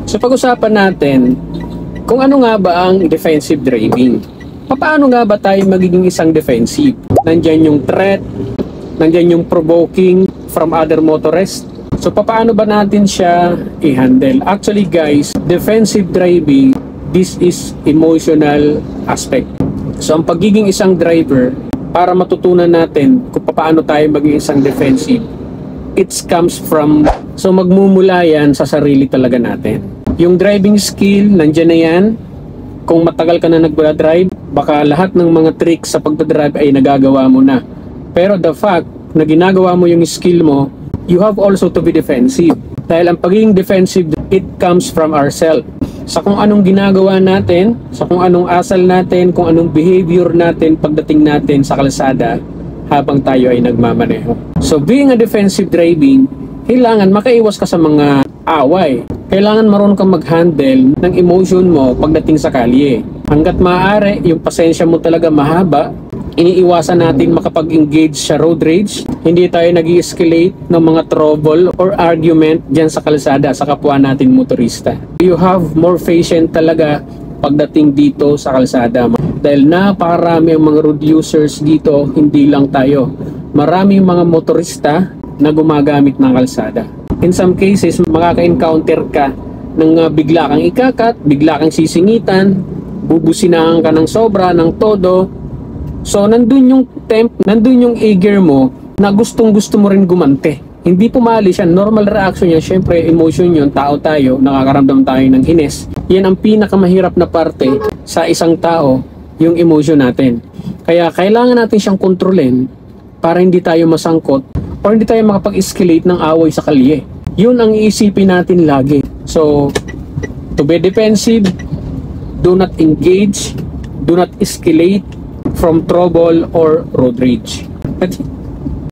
So pag-usapan natin kung ano nga ba ang defensive driving. Paano nga ba tayo magiging isang defensive? Nandyan yung threat, nandyan yung provoking from other motorists. So paano ba natin siya i-handle? Actually guys, defensive driving, this is emotional aspect. So ang pagiging isang driver, para matutunan natin kung paano tayo maging isang defensive, it comes from, so magmumula yan sa sarili talaga natin. Yung driving skill, nandyan na yan. Kung matagal ka na nagdadrive, baka lahat ng mga tricks sa pagdadrive ay nagagawa mo na. Pero the fact na ginagawa mo yung skill mo, you have also to be defensive. Dahil ang pagiging defensive, it comes from ourselves. Sa kung anong ginagawa natin, sa kung anong asal natin, kung anong behavior natin pagdating natin sa kalsada habang tayo ay nagmamaneho. So being a defensive driving, kailangan makaiwas ka sa mga away. Kailangan marunong kang mag-handle ng emotion mo pagdating sa kalye. Hanggat maaari, yung pasensya mo talaga mahaba, iniiwasan natin makapag-engage sa road rage. Hindi tayo nag-escalate ng mga trouble or argument dyan sa kalsada sa kapwa natin motorista. You have more patience talaga pagdating dito sa kalsada. Dahil napakarami ang mga road users dito, hindi lang tayo. Maraming mga motorista na gumagamit ng kalsada. In some cases, makaka-encounter ka ng bigla kang ikakat, bigla kang sisingitan, bubusinahan ka ng sobra, ng todo. So, nandun yung nandun yung eager mo na gustong-gusto mo rin gumante. Hindi pumali siya, normal reaction niya. Syempre, emotion yun, tao tayo, nakakaramdam tayo ng hines. Yan ang pinakamahirap na parte sa isang tao, yung emotion natin. Kaya, kailangan natin siyang kontrolin para hindi tayo masangkot o hindi tayo makapag-escalate ng away sa kalye. Yun ang iisipin natin lagi. So, to be defensive, do not engage, do not escalate from trouble or road rage. That's it.